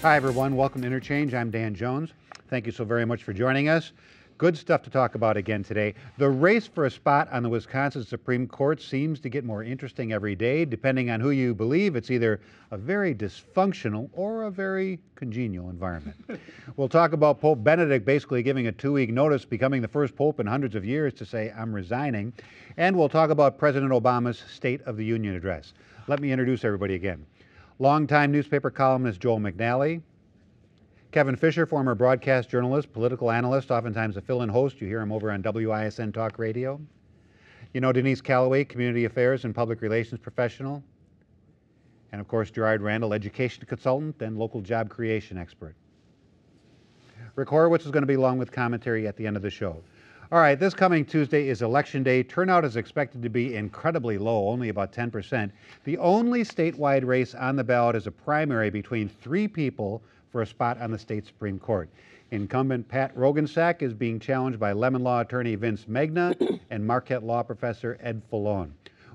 Hi everyone, welcome to Interchange. I'm Dan Jones. Thank you so very much for joining us. Good stuff to talk about again today. The race for a spot on the Wisconsin Supreme Court seems to get more interesting every day. Depending on who you believe, it's either a very dysfunctional or a very congenial environment. We'll talk about Pope Benedict basically giving a 2-week notice, becoming the first pope in hundreds of years to say, I'm resigning. And we'll talk about President Obama's State of the Union address. Let me introduce everybody again. Longtime newspaper columnist Joel McNally. Kevin Fischer, former broadcast journalist, political analyst, oftentimes a fill-in host. You hear him over on WISN Talk Radio. You know Denise Callaway, community affairs and public relations professional. And of course, Gerard Randall, education consultant and local job creation expert. Rick Horowitz is going to be along with commentary at the end of the show. All right, this coming Tuesday is Election Day. Turnout is expected to be incredibly low, only about 10%. The only statewide race on the ballot is a primary between 3 people for a spot on the state Supreme Court. Incumbent Pat Roggensack is being challenged by Lemon Law attorney Vince Megna and Marquette Law professor Ed Fallone.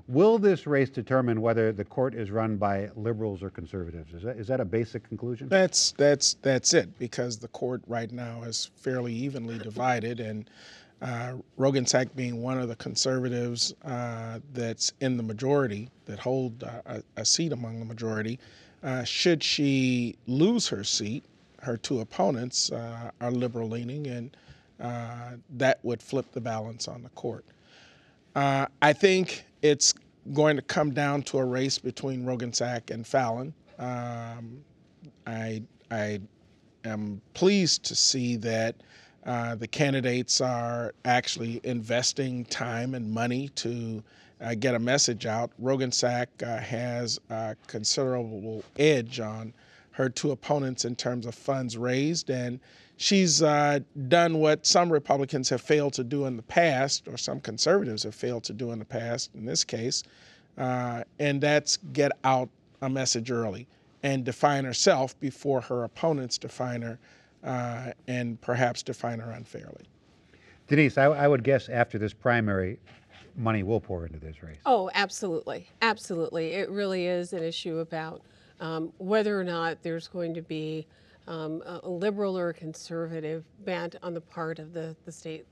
Will this race determine whether the court is run by liberals or conservatives? Is that a basic conclusion? That's it, because the court right now is fairly evenly divided, and Roggensack being one of the conservatives that's in the majority, that hold a seat among the majority, should she lose her seat, her 2 opponents are liberal-leaning, and that would flip the balance on the court. I think it's going to come down to a race between Roggensack and Fallon. I am pleased to see that the candidates are actually investing time and money to get a message out. Roggensack has a considerable edge on her 2 opponents in terms of funds raised, and she's done what some Republicans have failed to do in the past, or some conservatives have failed to do in the past, in this case, and that's get out a message early and define herself before her opponents define her, and perhaps define her unfairly. Denise, I would guess after this primary, money will pour into this race. Oh, absolutely. Absolutely. It really is an issue about whether or not there's going to be a liberal or a conservative bent on the part of the state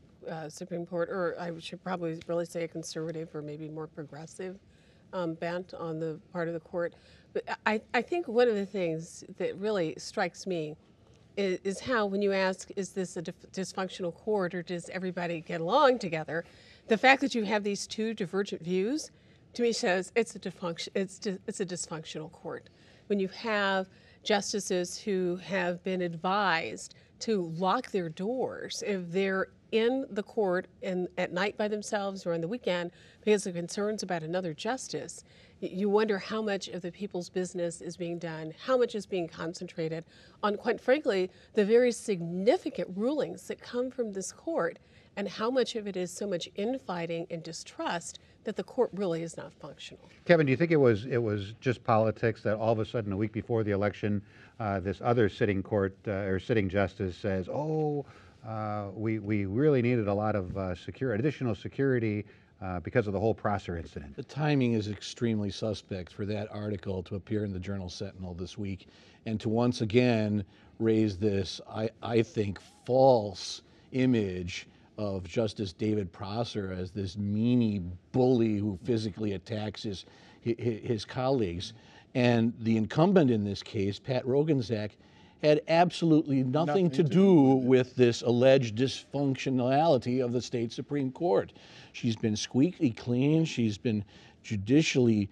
Supreme Court, or I should probably really say a conservative or maybe more progressive bent on the part of the court. But I think one of the things that really strikes me is how, when you ask, is this a dysfunctional court or does everybody get along together? The fact that you have these 2 divergent views, to me, says it's a dysfunctional court. When you have justices who have been advised to lock their doors if they're in the court at night by themselves or on the weekend because of concerns about another justice, you wonder how much of the people's business is being done, how much is being concentrated on, quite frankly, the very significant rulings that come from this court, and how much of it is so much infighting and distrust that the court really is not functional. Kevin, do you think it was just politics that all of a sudden, a week before the election, this other sitting court or sitting justice says, "Oh, we really needed a lot of additional security because of the whole Prosser incident"? The timing is extremely suspect for that article to appear in the Journal-Sentinel this week, and to once again raise this, I think, false image of Justice David Prosser as this meanie bully who physically attacks his colleagues. And the incumbent in this case, Pat Roggensack, had absolutely nothing to do with this alleged dysfunctionality of the state Supreme Court. She's been squeaky clean. She's been judicially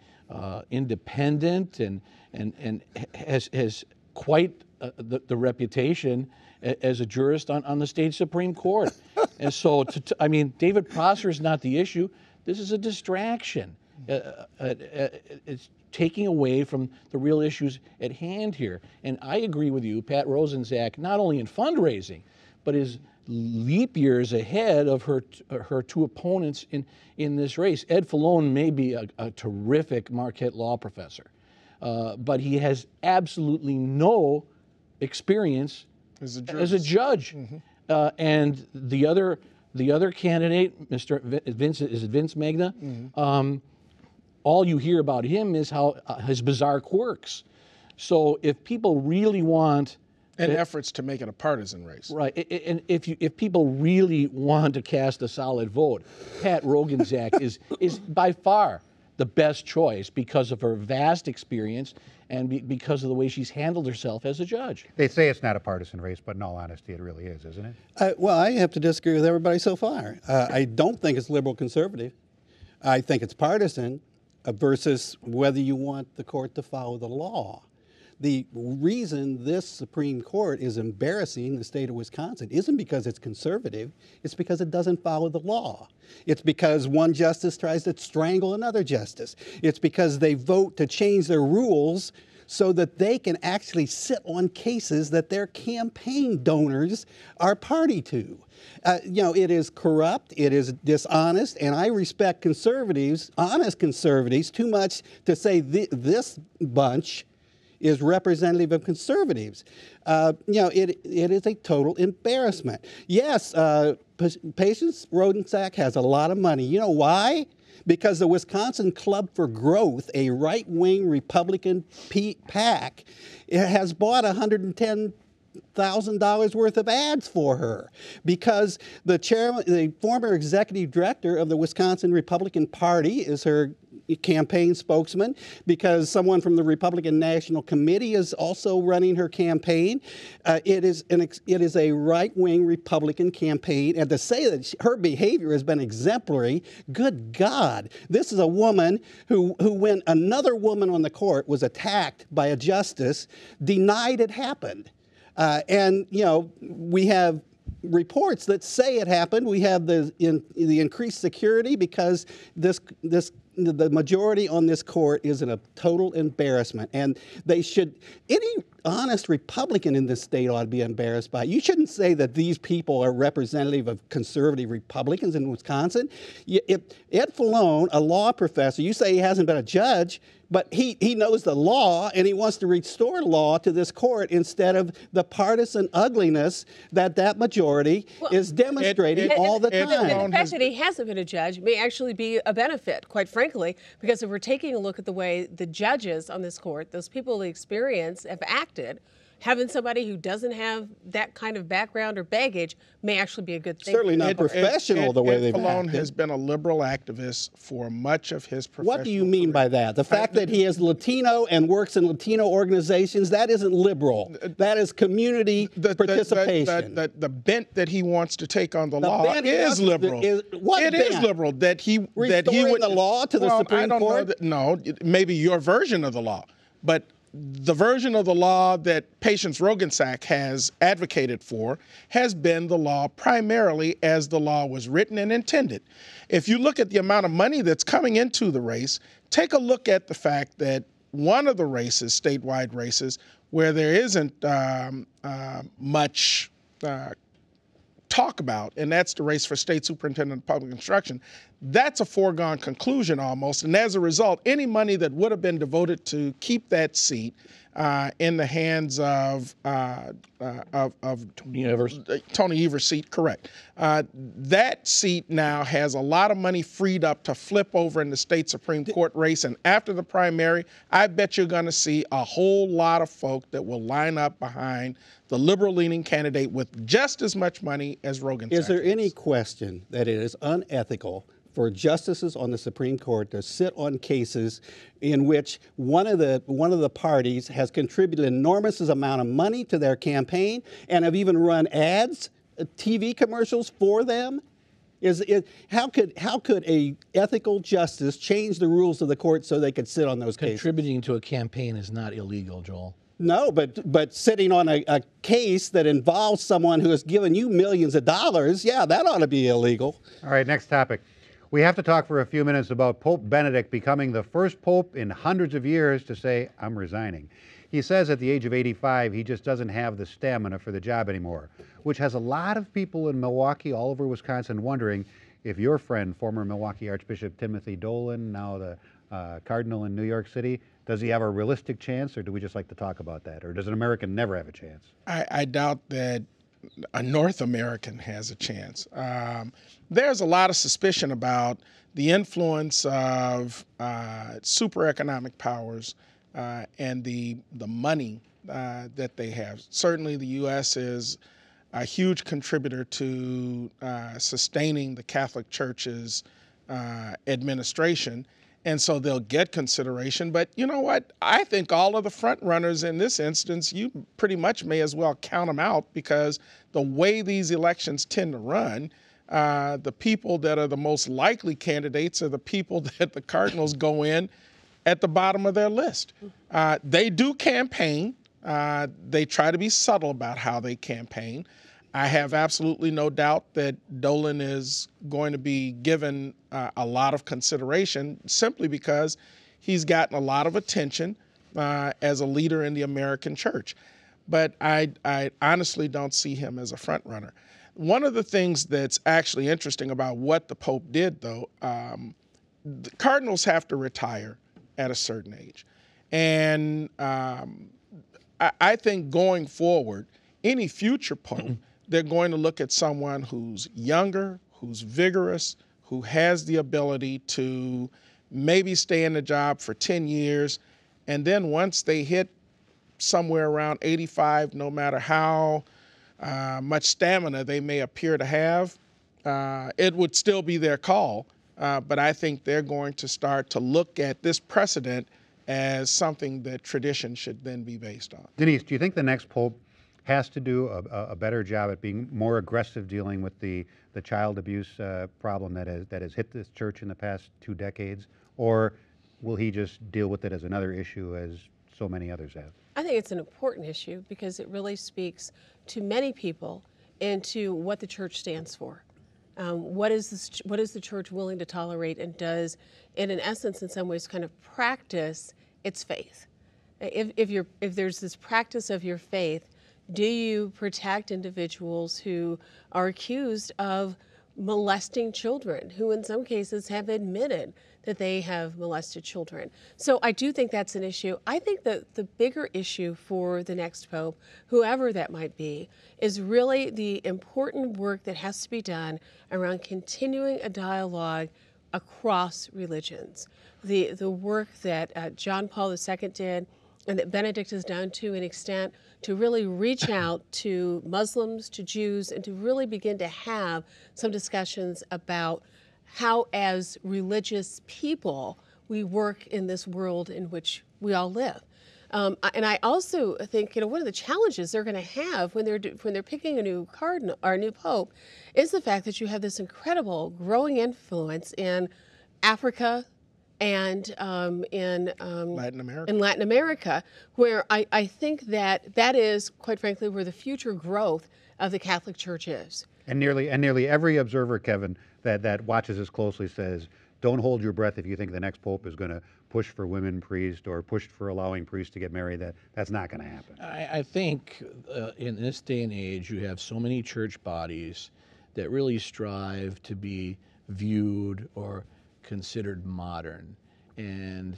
independent and has quite the reputation as a jurist on the state Supreme Court. And so, I mean, David Prosser is not the issue. This is a distraction. It's taking away from the real issues at hand here. And I agree with you, Pat Roggensack, not only in fundraising, but is leap years ahead of her 2 opponents in this race. Ed Fallone may be a terrific Marquette Law professor, but he has absolutely no experience as a judge. Mm-hmm. And the other candidate, Mr. Vince Megna, mm-hmm. All you hear about him is how his bizarre quirks. So if people really want And efforts to make it a partisan race. right, and if people really want to cast a solid vote, Pat Roggensack is by far the best choice because of her vast experience and because of the way she's handled herself as a judge. They say it's not a partisan race, but in all honesty, it really is, isn't it? Well, I have to disagree with everybody so far. I don't think it's liberal conservative. I think it's partisan versus whether you want the court to follow the law. The reason this Supreme Court is embarrassing the state of Wisconsin isn't because it's conservative, it's because it doesn't follow the law. It's because one justice tries to strangle another justice. It's because they vote to change their rules so that they can actually sit on cases that their campaign donors are party to. It is corrupt, it is dishonest, and I respect conservatives, honest conservatives, too much to say this bunch is representative of conservatives. It is a total embarrassment. Yes, Patience Roggensack has a lot of money. You know why? Because the Wisconsin Club for Growth, a right-wing Republican PAC, has bought $110,000 worth of ads for her, because the former executive director of the Wisconsin Republican Party is her campaign spokesman, because someone from the Republican National Committee is also running her campaign. It is a right-wing Republican campaign, and to say that her behavior has been exemplary, good God. This is a woman who when another woman on the court was attacked by a justice, denied it happened. We have reports that say it happened. We have the increased security because the majority on this court is in a total embarrassment, and any honest Republican in this state ought to be embarrassed by it. You shouldn't say that these people are representative of conservative Republicans in Wisconsin. Ed Fallone, a law professor, you say he hasn't been a judge, but he knows the law, and he wants to restore law to this court instead of the partisan ugliness that majority is demonstrating all the time. And the fact that he hasn't been a judge may actually be a benefit, quite frankly, because if we're taking a look at the way the judges on this court, those people with experience, have acted, having somebody who doesn't have that kind of background or baggage may actually be a good thing. Certainly not professional the way they've acted. Fallone has been a liberal activist for much of his professional What do you mean by that? The fact that he is Latino and works in Latino organizations, that isn't liberal. That is community participation. The bent that he wants to take on the law is liberal. It is liberal that he would the law to the Supreme Court? Maybe your version of the law, but the version of the law that Patience Roggensack has advocated for has been the law primarily as the law was written and intended. If you look at the amount of money that's coming into the race, take a look at the fact that one of the races, statewide races, where there isn't much talk about, and that's the race for state superintendent of public instruction, that's a foregone conclusion almost. And as a result, any money that would have been devoted to keep that seat in the hands of Tony Evers' seat, correct. That seat now has a lot of money freed up to flip over in the state Supreme Court race. And after the primary, I bet you're going to see a whole lot of folk that will line up behind the liberal-leaning candidate with just as much money as Roggensack. Is there any question that it is unethical for justices on the Supreme Court to sit on cases in which one of the parties has contributed an enormous amount of money to their campaign and have even run ads, TV commercials for them? How could a ethical justice change the rules of the court so they could sit on those cases? Contributing to a campaign is not illegal, Joel. No, but sitting on a case that involves someone who has given you millions of dollars, yeah, that ought to be illegal. All right, next topic. We have to talk for a few minutes about Pope Benedict becoming the first pope in hundreds of years to say, I'm resigning. He says at the age of 85, he just doesn't have the stamina for the job anymore, which has a lot of people in Milwaukee, all over Wisconsin, wondering if your friend, former Milwaukee Archbishop Timothy Dolan, now the Cardinal in New York City, does he have a realistic chance, or do we just like to talk about that? Or does an American never have a chance? I doubt that a North American has a chance. There's a lot of suspicion about the influence of super economic powers and the money that they have. Certainly the U.S. is a huge contributor to sustaining the Catholic Church's administration, and so they'll get consideration. But you know what? I think all of the front runners in this instance, you pretty much may as well count them out, because the way these elections tend to run, the people that are the most likely candidates are the people that the Cardinals go in at the bottom of their list. They do campaign. They try to be subtle about how they campaign. I have absolutely no doubt that Dolan is going to be given a lot of consideration, simply because he's gotten a lot of attention as a leader in the American church. But I honestly don't see him as a front runner. One of the things that's actually interesting about what the Pope did, though, the Cardinals have to retire at a certain age. And I think going forward, any future Pope, they're going to look at someone who's younger, who's vigorous, who has the ability to maybe stay in the job for 10 years. And then once they hit somewhere around 85, no matter how much stamina they may appear to have, it would still be their call. But I think they're going to start to look at this precedent as something that tradition should then be based on. Denise, do you think the next Pope has to do a better job at being more aggressive dealing with the child abuse problem that has hit this church in the past 2 decades? Or will he just deal with it as another issue as so many others have? I think it's an important issue because it really speaks to many people and to what the church stands for. What is the church willing to tolerate, and does it, in essence, in some ways, kind of practice its faith? If there's this practice of your faith, do you protect individuals who are accused of molesting children, who in some cases have admitted that they have molested children? So I do think that's an issue. I think that the bigger issue for the next Pope, whoever that might be, is really the important work that has to be done around continuing a dialogue across religions. The work that John Paul II did, and that Benedict has done to an extent, to really reach out to Muslims, to Jews, and to really begin to have some discussions about how, as religious people, we work in this world in which we all live. And I also think, one of the challenges they're going to have when they're picking a new cardinal or a new pope is the fact that you have this incredible growing influence in Africa and in Latin America, where I think that is, quite frankly, where the future growth of the Catholic Church is. And nearly every observer, Kevin, that watches this closely says, don't hold your breath if you think the next pope is going to push for women priests or push for allowing priests to get married. That's not going to happen. I think in this day and age, you have so many church bodies that really strive to be viewed or considered modern, and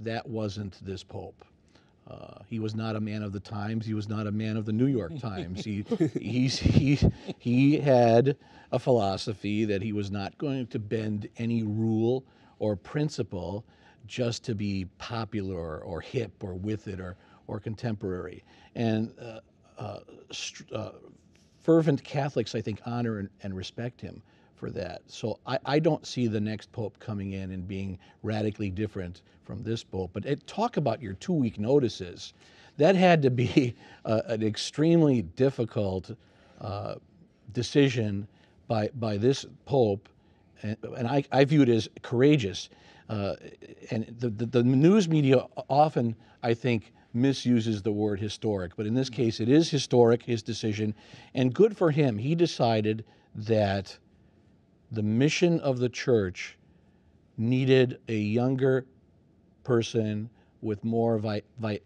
that wasn't this pope. He was not a man of the times. He was not a man of the New York Times. He had a philosophy that he was not going to bend any rule or principle just to be popular or hip or with it or contemporary. And fervent Catholics, I think, honor and respect him for that. So I don't see the next pope coming in and being radically different from this pope. But talk about your 2-week notices. That had to be an extremely difficult decision by this pope, and I view it as courageous. And the news media often, I think, misuses the word historic, but in this case it is historic, his decision, and good for him. He decided that the mission of the church needed a younger person with more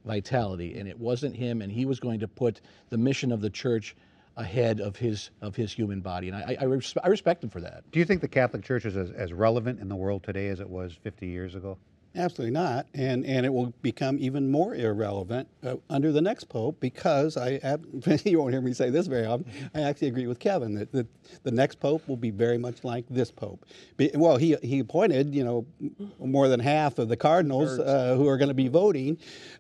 vitality, and it wasn't him, and he was going to put the mission of the church ahead of his human body, and I respect him for that. Do you think the Catholic Church is as relevant in the world today as it was 50 years ago? Absolutely not, and it will become even more irrelevant under the next pope, because you won't hear me say this very often. I actually agree with Kevin that the next pope will be very much like this pope. Well, he appointed more than half of the cardinals who are going to be voting,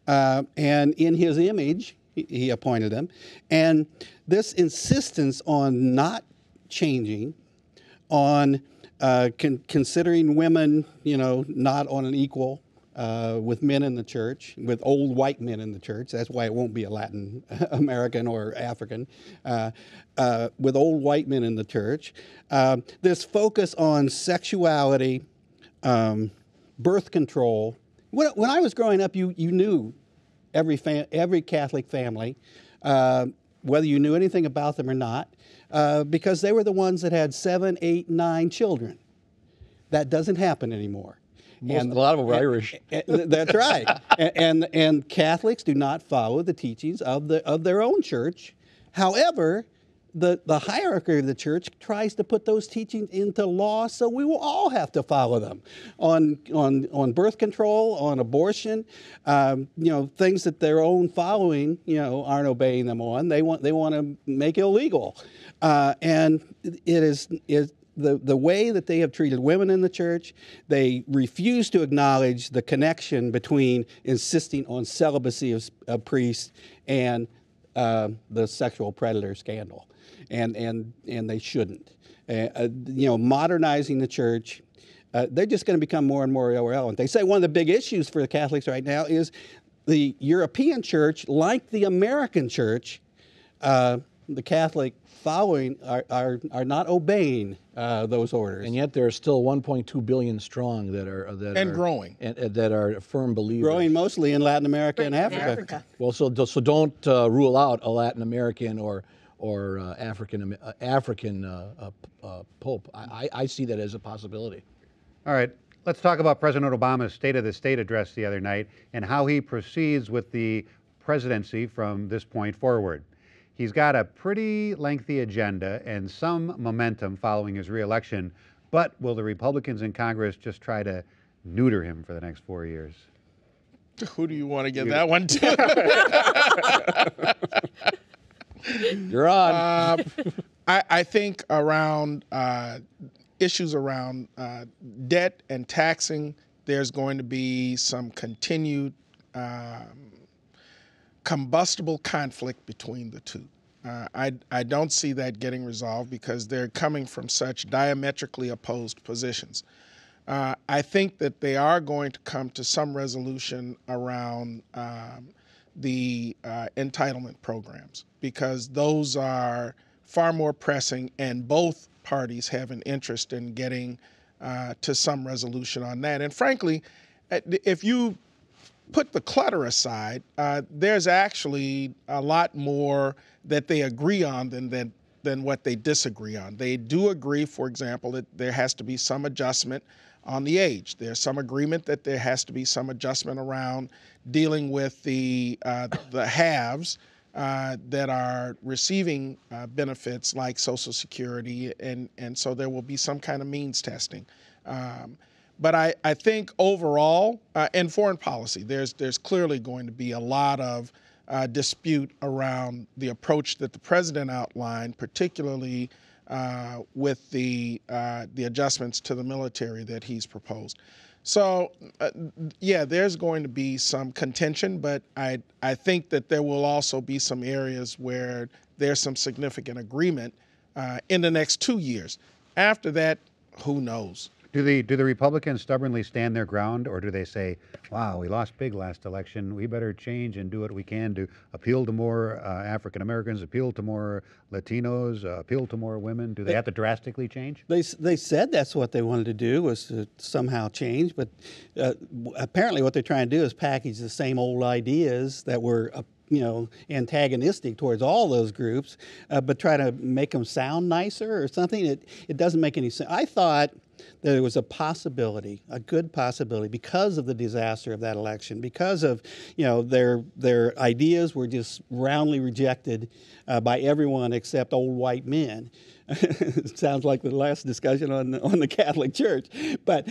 and in his image he appointed them, and this insistence on not changing, on considering women, not on an equal with men in the church, with old white men in the church. That's why it won't be a Latin American or African, with old white men in the church. This focus on sexuality, birth control. When I was growing up, you knew every Catholic family, whether you knew anything about them or not, because they were the ones that had 7, 8, 9 children. That doesn't happen anymore. A lot of them were Irish. That's right. And Catholics do not follow the teachings of their own church. However, the hierarchy of the church tries to put those teachings into law, so we will all have to follow them on birth control, on abortion, things that their own following aren't obeying them on. They want to make illegal, and it is the way that they have treated women in the church. They refuse to acknowledge the connection between insisting on celibacy of priests and the sexual predator scandal. And they shouldn't. Modernizing the church, they're just going to become more and more irrelevant. They say one of the big issues for the Catholics right now is the European church, like the American church, the Catholic following are not obeying those orders. And yet there are still 1.2 billion strong that are growing, and that are firm believers. Growing mostly in Latin America and Africa. Well, so don't rule out a Latin American or African pope. I see that as a possibility. All right, let's talk about President Obama's State of the State address the other night and how he proceeds with the presidency from this point forward. He's got a pretty lengthy agenda and some momentum following his reelection, but will the Republicans in Congress just try to neuter him for the next 4 years? Who do you want to give that one to? You're on. I think around issues around debt and taxing, there's going to be some continued combustible conflict between the two. I don't see that getting resolved because they're coming from such diametrically opposed positions. I think that they are going to come to some resolution around the entitlement programs, because those are far more pressing, and both parties have an interest in getting to some resolution on that. And frankly, if you put the clutter aside, there's actually a lot more that they agree on than what they disagree on. They do agree, for example, that there has to be some adjustment on the age. There's some agreement that there has to be some adjustment around dealing with the haves that are receiving benefits like Social Security, and so there will be some kind of means testing. But I think overall, in foreign policy, there's clearly going to be a lot of dispute around the approach that the president outlined, particularly with the adjustments to the military that he's proposed. So, yeah, there's going to be some contention, but I think that there will also be some areas where there's some significant agreement in the next 2 years. After that, who knows? Do the Republicans stubbornly stand their ground, or do they say, wow, we lost big last election, we better change and do what we can to appeal to more African Americans, appeal to more Latinos, appeal to more women? Do they have to drastically change? They said that's what they wanted to do, was to somehow change, but apparently what they're trying to do is package the same old ideas that were antagonistic towards all those groups, but try to make them sound nicer or something. It doesn't make any sense. I thought that there was a possibility, a good possibility, because of the disaster of that election, because of, their ideas were just roundly rejected by everyone except old white men. It sounds like the last discussion on the Catholic Church. But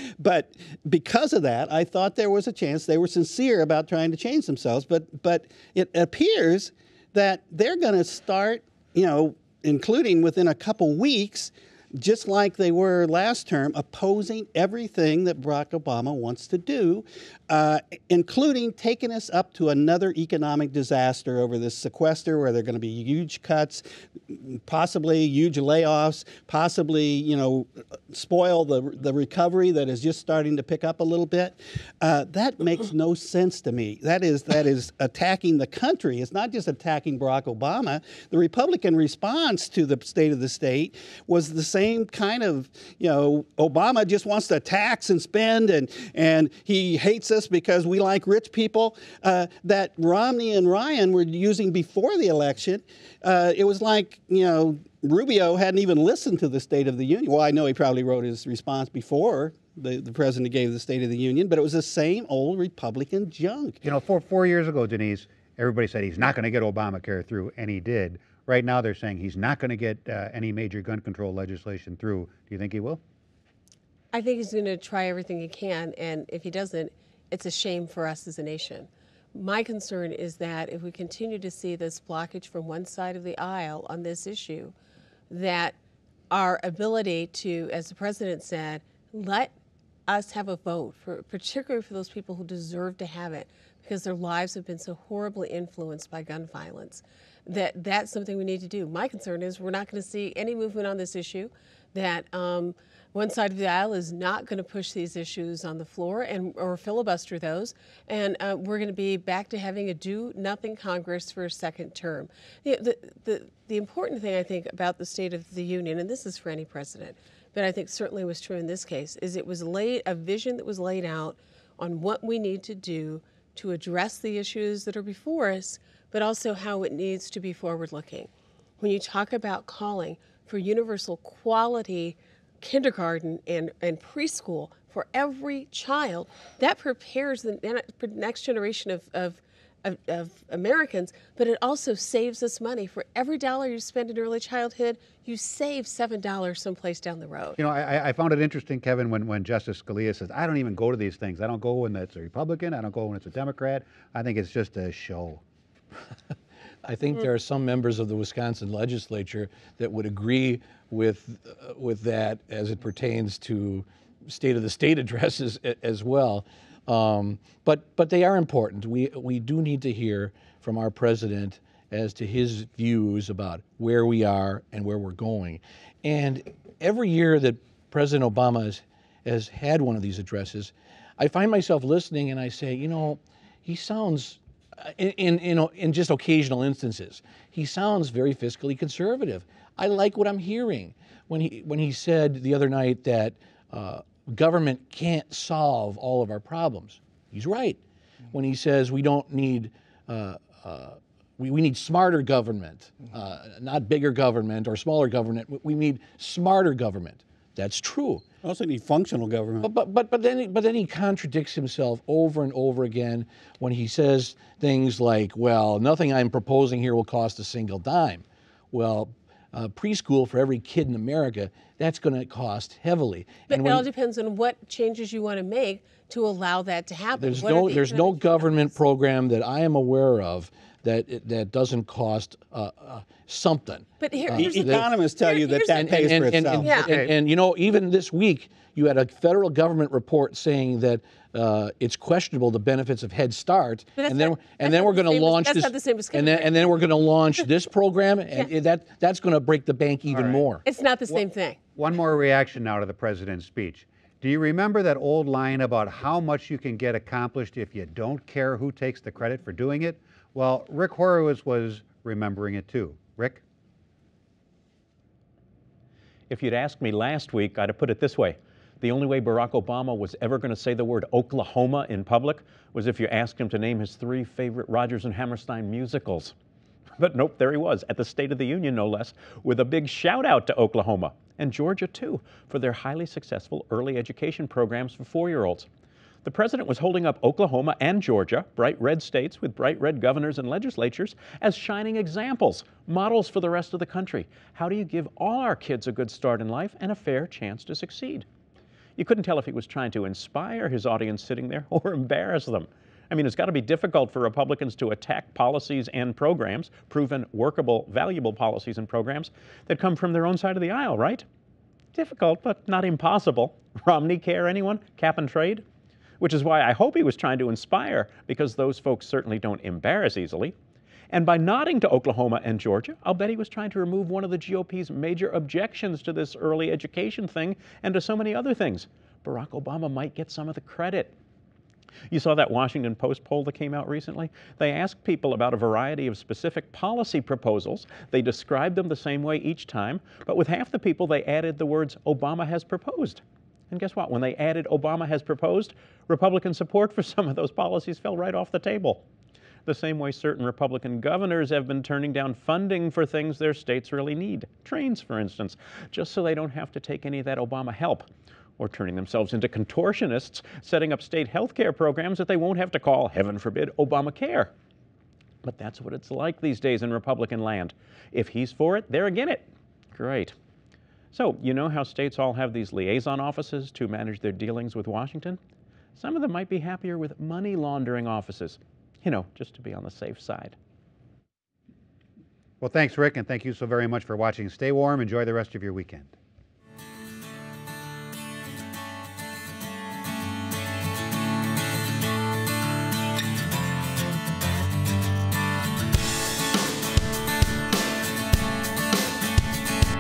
because of that, I thought there was a chance they were sincere about trying to change themselves. But it appears that they're going to start, including within a couple weeks, just like they were last term, opposing everything that Barack Obama wants to do, including taking us up to another economic disaster over this sequester, where there are going to be huge cuts, possibly huge layoffs, possibly, spoil the recovery that is just starting to pick up a little bit. That makes no sense to me. That is attacking the country. It's not just attacking Barack Obama. The Republican response to the State of the State was the same kind of, Obama just wants to tax and spend, and he hates us because we like rich people, that Romney and Ryan were using before the election. It was like, Rubio hadn't even listened to the State of the Union. Well, I know he probably wrote his response before the president gave the State of the Union, but it was the same old Republican junk. 4 years ago, Denise, everybody said he's not going to get Obamacare through, and he did. Right now, they're saying he's not going to get any major gun control legislation through. Do you think he will? I think he's going to try everything he can, and if he doesn't, it's a shame for us as a nation. My concern is that if we continue to see this blockage from one side of the aisle on this issue, that our ability to, as the president said, let us have a vote, particularly for those people who deserve to have it, because their lives have been so horribly influenced by gun violence, that's something we need to do. My concern is we're not going to see any movement on this issue, that one side of the aisle is not going to push these issues on the floor or filibuster those, and we're going to be back to having a do-nothing Congress for a second term. The important thing, I think, about the State of the Union, and this is for any president, but I think certainly was true in this case, is it was a vision that was laid out on what we need to do to address the issues that are before us, but also how it needs to be forward-looking. When you talk about calling for universal quality kindergarten and preschool for every child, that prepares the next generation of Americans, but it also saves us money. For every dollar you spend in early childhood, you save $7 someplace down the road. I found it interesting, Kevin, when Justice Scalia says, I don't even go to these things. I don't go when it's a Republican. I don't go when it's a Democrat. I think it's just a show. I think there are some members of the Wisconsin legislature that would agree with that as it pertains to State of the State addresses as well. But they are important. We do need to hear from our president as to his views about where we are and where we're going. And every year that President Obama has had one of these addresses, I find myself listening and I say, he sounds, in just occasional instances, he sounds very fiscally conservative. I like what I'm hearing when he said the other night that government can't solve all of our problems. He's right. When he says we don't need, we need smarter government, not bigger government or smaller government. We need smarter government. That's true. We also need functional government. But then he contradicts himself over and over again when he says things like, well, nothing I'm proposing here will cost a single dime. Well, preschool for every kid in America, that's going to cost heavily. But it all depends on what changes you want to make to allow that to happen. There's no government program that I am aware of that doesn't cost something. But economists tell you that pays for itself. And even this week, you had a federal government report saying that it's questionable the benefits of Head Start, and then we're going to launch this, and then we're going to launch this program, and that's going to break the bank even more. It's not the same thing. One more reaction now to the president's speech. Do you remember that old line about how much you can get accomplished if you don't care who takes the credit for doing it? Well, Rick Horowitz was remembering it too. Rick? If you'd asked me last week, I'd have put it this way. The only way Barack Obama was ever going to say the word Oklahoma in public was if you asked him to name his 3 favorite Rodgers and Hammerstein musicals. But nope, there he was at the State of the Union, no less, with a big shout out to Oklahoma and Georgia, too, for their highly successful early education programs for 4-year-olds. The president was holding up Oklahoma and Georgia, bright red states with bright red governors and legislatures, as shining examples, models for the rest of the country. How do you give all our kids a good start in life and a fair chance to succeed? You couldn't tell if he was trying to inspire his audience sitting there or embarrass them. I mean, it's got to be difficult for Republicans to attack policies and programs, proven workable, valuable policies and programs that come from their own side of the aisle, right? Difficult, but not impossible. Romney care, anyone? Cap and trade? Which is why I hope he was trying to inspire, because those folks certainly don't embarrass easily. And by nodding to Oklahoma and Georgia, I'll bet he was trying to remove one of the GOP's major objections to this early education thing and to so many other things. Barack Obama might get some of the credit. You saw that Washington Post poll that came out recently? They asked people about a variety of specific policy proposals. They described them the same way each time, but with half the people they added the words, Obama has proposed. And guess what? When they added Obama has proposed, Republican support for some of those policies fell right off the table. The same way certain Republican governors have been turning down funding for things their states really need. Trains, for instance, just so they don't have to take any of that Obama help. Or turning themselves into contortionists, setting up state health care programs that they won't have to call, heaven forbid, Obamacare. But that's what it's like these days in Republican land. If he's for it, they're against it. Great. So, you know how states all have these liaison offices to manage their dealings with Washington? Some of them might be happier with money laundering offices, you know, just to be on the safe side. Well, thanks, Rick, and thank you so very much for watching. Stay warm. Enjoy the rest of your weekend.